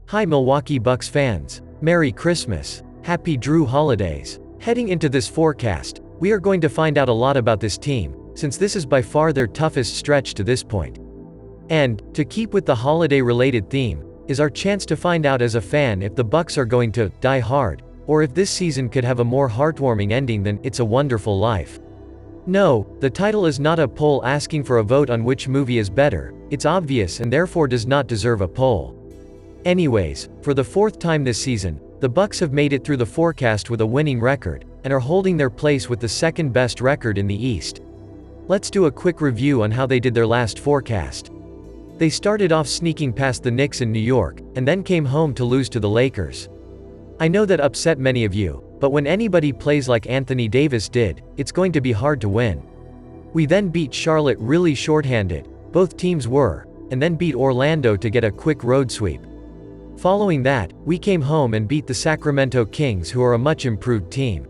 Hi Milwaukee Bucks fans. Merry Christmas. Happy Drew holidays. Heading into this forecast, we are going to find out a lot about this team, since this is by far their toughest stretch to this point. And, to keep with the holiday-related theme, is our chance to find out as a fan if the Bucks are going to die hard, or if this season could have a more heartwarming ending than It's a Wonderful Life. No, the title is not a poll asking for a vote on which movie is better. It's obvious and therefore does not deserve a poll. Anyways, for the fourth time this season, the Bucks have made it through the forecast with a winning record, and are holding their place with the second best record in the East. Let's do a quick review on how they did their last forecast. They started off sneaking past the Knicks in New York, and then came home to lose to the Lakers. I know that upset many of you, but when anybody plays like Anthony Davis did, it's going to be hard to win. We then beat Charlotte really shorthanded, both teams were, and then beat Orlando to get a quick road sweep. Following that, we came home and beat the Sacramento Kings, who are a much improved team.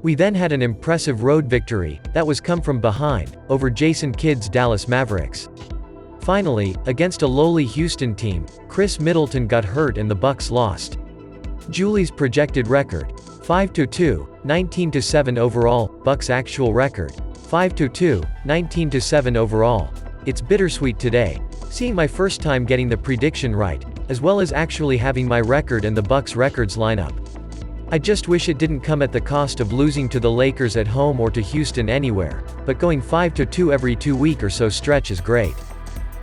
We then had an impressive road victory, that was come from behind, over Jason Kidd's Dallas Mavericks. Finally, against a lowly Houston team, Chris Middleton got hurt and the Bucks lost. Julie's projected record: 5-2, 19-7 overall. Bucks' actual record: 5-2, 19-7 overall. It's bittersweet today, seeing my first time getting the prediction right, as well as actually having my record and the Bucks' records line up. I just wish it didn't come at the cost of losing to the Lakers at home or to Houston anywhere, but going 5-2 every 2 week or so stretch is great.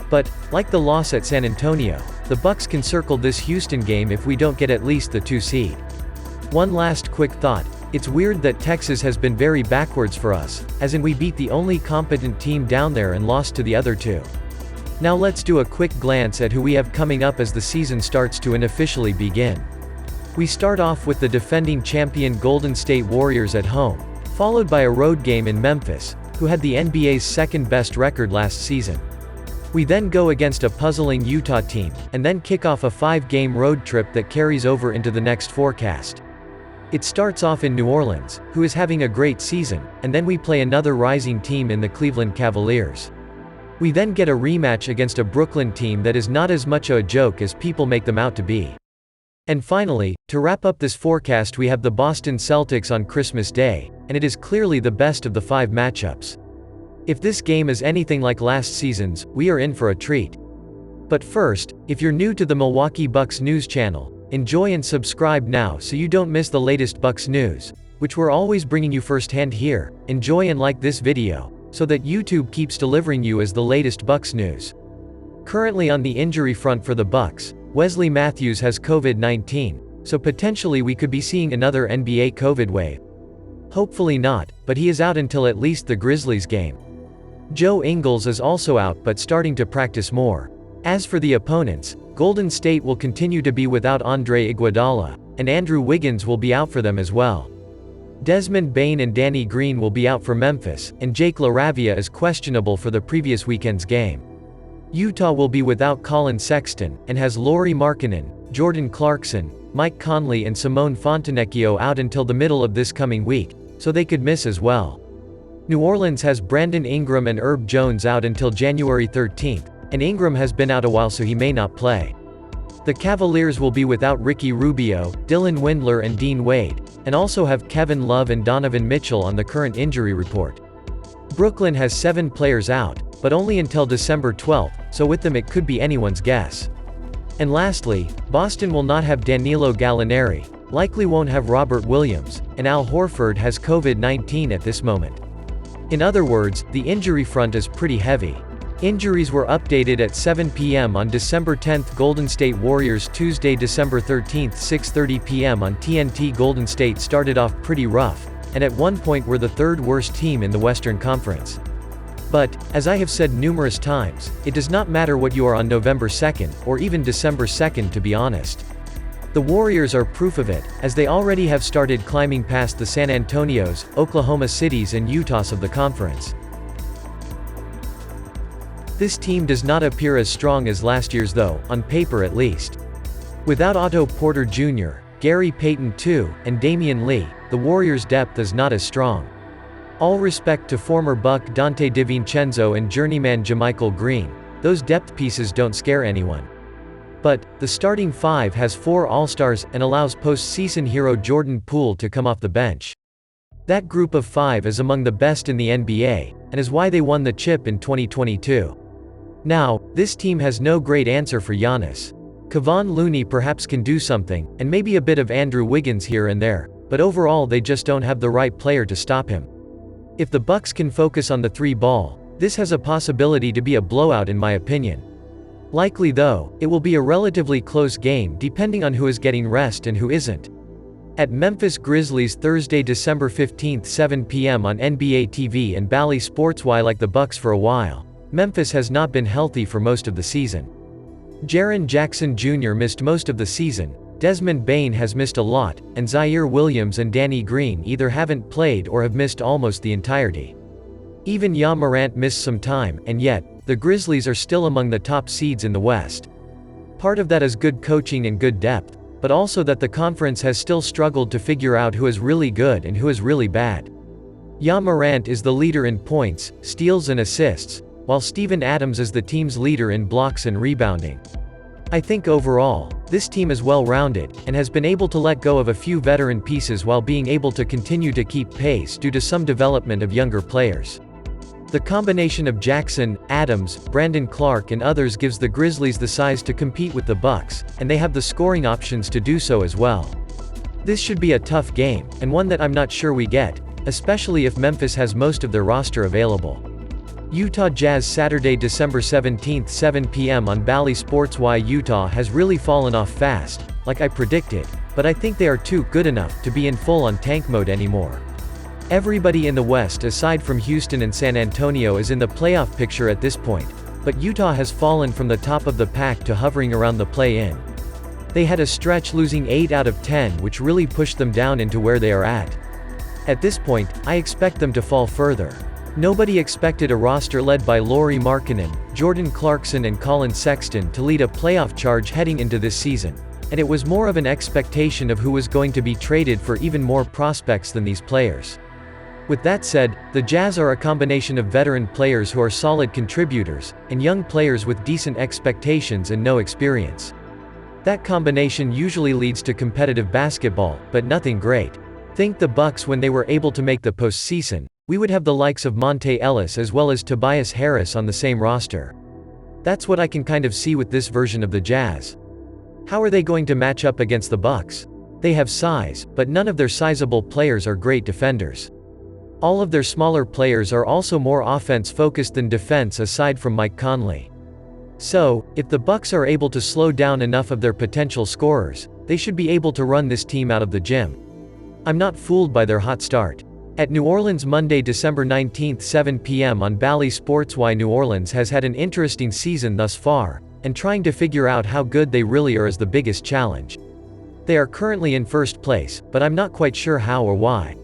But, like the loss at San Antonio, the Bucks can circle this Houston game if we don't get at least the 2 seed. One last quick thought: it's weird that Texas has been very backwards for us, as in we beat the only competent team down there and lost to the other two. Now let's do a quick glance at who we have coming up as the season starts to unofficially begin. We start off with the defending champion Golden State Warriors at home, followed by a road game in Memphis, who had the NBA's second-best record last season. We then go against a puzzling Utah team, and then kick off a 5-game road trip that carries over into the next forecast. It starts off in New Orleans, who is having a great season, and then we play another rising team in the Cleveland Cavaliers. We then get a rematch against a Brooklyn team that is not as much a joke as people make them out to be. And finally, to wrap up this forecast, we have the Boston Celtics on Christmas Day, and it is clearly the best of the 5 matchups. If this game is anything like last season's, we are in for a treat. But first, if you're new to the Milwaukee Bucks news channel, enjoy and subscribe now so you don't miss the latest Bucks news, which we're always bringing you firsthand here. Enjoy and like this video, so that YouTube keeps delivering you as the latest Bucks news. Currently on the injury front for the Bucks, Wesley Matthews has COVID-19, so potentially we could be seeing another NBA COVID wave. Hopefully not, but he is out until at least the Grizzlies game. Joe Ingles is also out but starting to practice more. As for the opponents, Golden State will continue to be without Andre Iguodala, and Andrew Wiggins will be out for them as well. Desmond Bane and Danny Green will be out for Memphis, and Jake LaRavia is questionable for the previous weekend's game. Utah will be without Colin Sexton, and has Lauri Markkanen, Jordan Clarkson, Mike Conley and Simone Fontenecchio out until the middle of this coming week, so they could miss as well. New Orleans has Brandon Ingram and Herb Jones out until January 13th, and Ingram has been out a while so he may not play. The Cavaliers will be without Ricky Rubio, Dylan Windler and Dean Wade, and also have Kevin Love and Donovan Mitchell on the current injury report. Brooklyn has 7 players out, but only until December 12th, so with them it could be anyone's guess. And lastly, Boston will not have Danilo Gallinari, likely won't have Robert Williams, and Al Horford has COVID-19 at this moment. In other words, the injury front is pretty heavy. Injuries were updated at 7 p.m. on December 10th. Golden State Warriors Tuesday, December 13th, 6:30 p.m. on TNT. Golden State started off pretty rough, and at one point were the 3rd worst team in the Western Conference. But, as I have said numerous times, it does not matter what you are on November 2nd, or even December 2nd to be honest. The Warriors are proof of it, as they already have started climbing past the San Antonios, Oklahoma Cities and Utahs of the conference. This team does not appear as strong as last year's though, on paper at least. Without Otto Porter Jr., Gary Payton II, and Damian Lee, the Warriors' depth is not as strong. All respect to former Buck Dante DiVincenzo and journeyman JaMychal Green, those depth pieces don't scare anyone. But, the starting five has 4 All-Stars and allows postseason hero Jordan Poole to come off the bench. That group of 5 is among the best in the NBA, and is why they won the chip in 2022. Now, this team has no great answer for Giannis. Kevon Looney perhaps can do something, and maybe a bit of Andrew Wiggins here and there, but overall they just don't have the right player to stop him. If the Bucks can focus on the 3-ball, this has a possibility to be a blowout in my opinion. Likely though, it will be a relatively close game depending on who is getting rest and who isn't. At Memphis Grizzlies Thursday, December 15, 7 p.m. on NBA TV and Bally Sports. Why like the Bucks for a while, Memphis has not been healthy for most of the season. Jaren Jackson Jr. missed most of the season, Desmond Bane has missed a lot, and Zaire Williams and Danny Green either haven't played or have missed almost the entirety. Even Ja Morant missed some time, and yet, the Grizzlies are still among the top seeds in the West. Part of that is good coaching and good depth, but also that the conference has still struggled to figure out who is really good and who is really bad. Ja Morant is the leader in points, steals and assists, while Steven Adams is the team's leader in blocks and rebounding. I think overall, this team is well-rounded, and has been able to let go of a few veteran pieces while being able to continue to keep pace due to some development of younger players. The combination of Jackson, Adams, Brandon Clark and others gives the Grizzlies the size to compete with the Bucks, and they have the scoring options to do so as well. This should be a tough game, and one that I'm not sure we get, especially if Memphis has most of their roster available. Utah Jazz Saturday, December 17, 7 p.m. on Bally Sports. Why Utah has really fallen off fast, like I predicted, but I think they are too good enough to be in full-on tank mode anymore. Everybody in the West aside from Houston and San Antonio is in the playoff picture at this point, but Utah has fallen from the top of the pack to hovering around the play-in. They had a stretch losing 8 out of 10 which really pushed them down into where they are at. At this point, I expect them to fall further. Nobody expected a roster led by Lauri Markkanen, Jordan Clarkson and Colin Sexton to lead a playoff charge heading into this season, and it was more of an expectation of who was going to be traded for even more prospects than these players. With that said, the Jazz are a combination of veteran players who are solid contributors, and young players with decent expectations and no experience. That combination usually leads to competitive basketball, but nothing great. Think the Bucks when they were able to make the postseason, we would have the likes of Monte Ellis as well as Tobias Harris on the same roster. That's what I can kind of see with this version of the Jazz. How are they going to match up against the Bucks? They have size, but none of their sizable players are great defenders. All of their smaller players are also more offense-focused than defense aside from Mike Conley. So, if the Bucks are able to slow down enough of their potential scorers, they should be able to run this team out of the gym. I'm not fooled by their hot start. At New Orleans Monday, December 19, 7 p.m. on Bally Sports. Why New Orleans has had an interesting season thus far, and trying to figure out how good they really are is the biggest challenge. They are currently in first place, but I'm not quite sure how or why.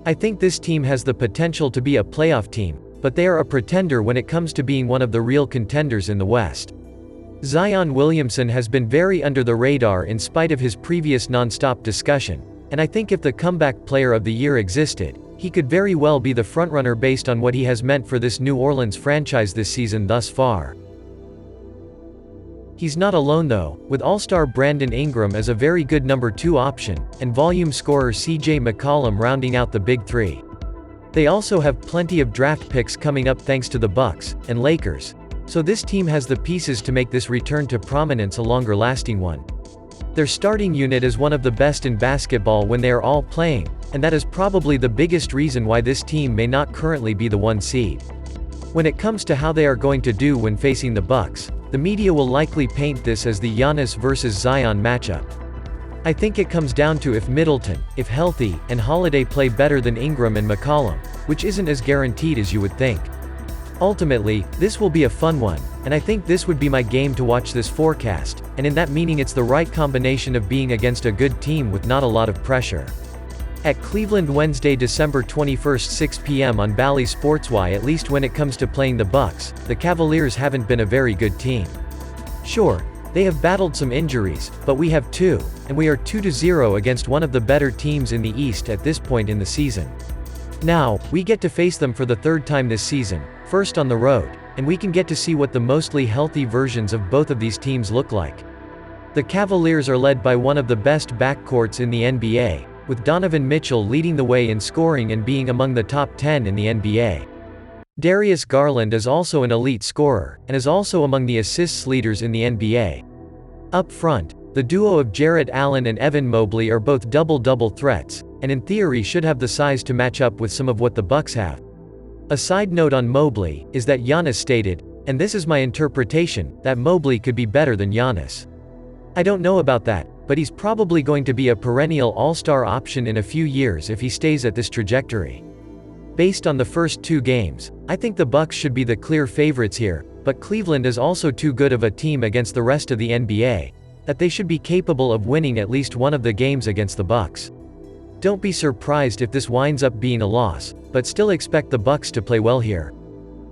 I think this team has the potential to be a playoff team, but they are a pretender when it comes to being one of the real contenders in the West. Zion Williamson has been very under the radar in spite of his previous non-stop discussion, and I think if the comeback player of the year existed, he could very well be the frontrunner based on what he has meant for this New Orleans franchise this season thus far. He's not alone though, with All-Star Brandon Ingram as a very good number 2 option, and volume scorer CJ McCollum rounding out the big 3. They also have plenty of draft picks coming up thanks to the Bucks and Lakers, so this team has the pieces to make this return to prominence a longer-lasting one. Their starting unit is one of the best in basketball when they are all playing, and that is probably the biggest reason why this team may not currently be the 1 seed. When it comes to how they are going to do when facing the Bucks, the media will likely paint this as the Giannis versus Zion matchup. I think it comes down to if Middleton, if healthy, and Holiday play better than Ingram and McCollum, which isn't as guaranteed as you would think. Ultimately, this will be a fun one, and I think this would be my game to watch this forecast, and in that meaning it's the right combination of being against a good team with not a lot of pressure. At Cleveland Wednesday, December 21, 6 p.m. on Bally Sports. Why at least when it comes to playing the Bucks, the Cavaliers haven't been a very good team. Sure, they have battled some injuries, but we have 2, and we are 2-0 against one of the better teams in the East at this point in the season. Now, we get to face them for the 3rd time this season, first on the road, and we can get to see what the mostly healthy versions of both of these teams look like. The Cavaliers are led by one of the best backcourts in the NBA, with Donovan Mitchell leading the way in scoring and being among the top 10 in the NBA. Darius Garland is also an elite scorer, and is also among the assists leaders in the NBA. Up front, the duo of Jarrett Allen and Evan Mobley are both double-double threats, and in theory should have the size to match up with some of what the Bucks have. A side note on Mobley is that Giannis stated, and this is my interpretation, that Mobley could be better than Giannis. I don't know about that, but he's probably going to be a perennial all-star option in a few years if he stays at this trajectory. Based on the first 2 games, I think the Bucks should be the clear favorites here, but Cleveland is also too good of a team against the rest of the NBA, that they should be capable of winning at least one of the games against the Bucks. Don't be surprised if this winds up being a loss, but still expect the Bucks to play well here.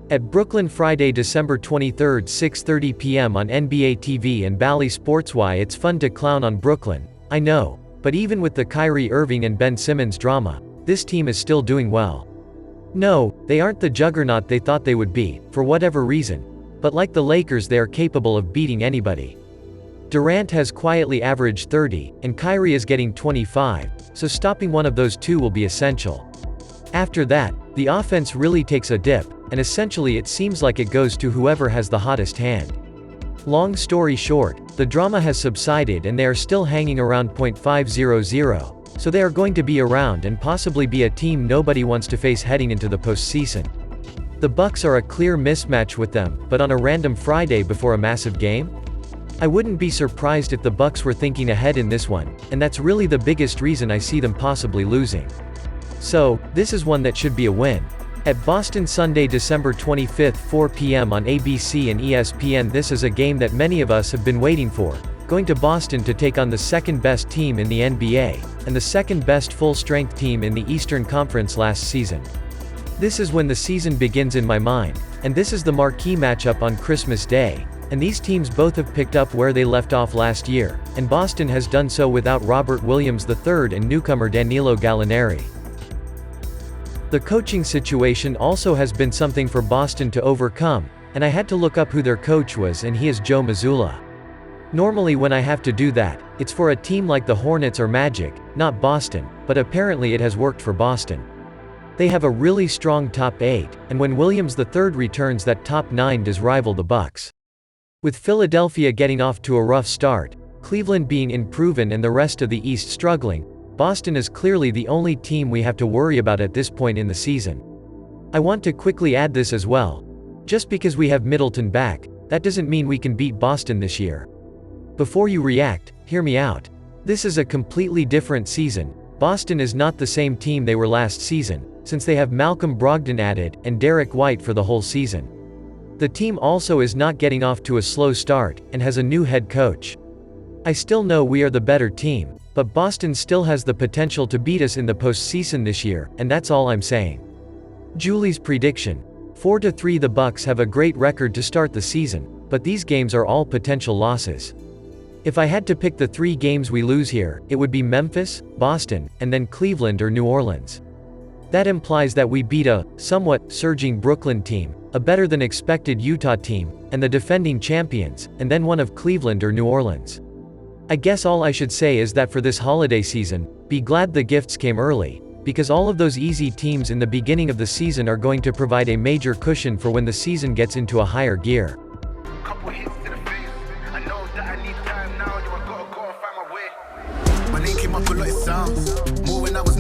At Brooklyn, Friday, December 23, 6:30 p.m. on NBA TV and Bally Sports. Why it's fun to clown on Brooklyn, I know, but even with the Kyrie Irving and Ben Simmons drama, this team is still doing well. No, they aren't the juggernaut they thought they would be, for whatever reason, but like the Lakers, they are capable of beating anybody. Durant has quietly averaged 30, and Kyrie is getting 25, so stopping one of those two will be essential. After that, the offense really takes a dip, and essentially it seems like it goes to whoever has the hottest hand. Long story short, the drama has subsided and they are still hanging around .500, so they are going to be around and possibly be a team nobody wants to face heading into the postseason. The Bucks are a clear mismatch with them, but on a random Friday before a massive game? I wouldn't be surprised if the Bucks were thinking ahead in this one, and that's really the biggest reason I see them possibly losing. So, this is one that should be a win. At Boston, Sunday, December 25, 4 p.m. on ABC and ESPN. This is a game that many of us have been waiting for, going to Boston to take on the second-best team in the NBA, and the second-best full-strength team in the Eastern Conference last season. This is when the season begins in my mind, and this is the marquee matchup on Christmas Day, and these teams both have picked up where they left off last year, and Boston has done so without Robert Williams III and newcomer Danilo Gallinari. The coaching situation also has been something for Boston to overcome, and I had to look up who their coach was, and he is Joe Mazzulla. Normally when I have to do that, it's for a team like the Hornets or Magic, not Boston, but apparently it has worked for Boston. They have a really strong top 8, and when Williams III returns, that top 9 does rival the Bucks. With Philadelphia getting off to a rough start, Cleveland being unproven and the rest of the East struggling, Boston is clearly the only team we have to worry about at this point in the season. I want to quickly add this as well. Just because we have Middleton back, that doesn't mean we can beat Boston this year. Before you react, hear me out. This is a completely different season. Boston is not the same team they were last season, since they have Malcolm Brogdon added, and Derek White for the whole season. The team also is not getting off to a slow start, and has a new head coach. I still know we are the better team, but Boston still has the potential to beat us in the postseason this year, and that's all I'm saying. Julie's prediction: 4-3. The Bucks have a great record to start the season, but these games are all potential losses. If I had to pick the 3 games we lose here, it would be Memphis, Boston, and then Cleveland or New Orleans. That implies that we beat a somewhat surging Brooklyn team, a better than expected Utah team, and the defending champions, and then one of Cleveland or New Orleans. I guess all I should say is that for this holiday season, be glad the gifts came early, because all of those easy teams in the beginning of the season are going to provide a major cushion for when the season gets into a higher gear. Couple hits to the face. I know that I need time now. You gotta go and find my way. My name came up a lot, it sounds more when I was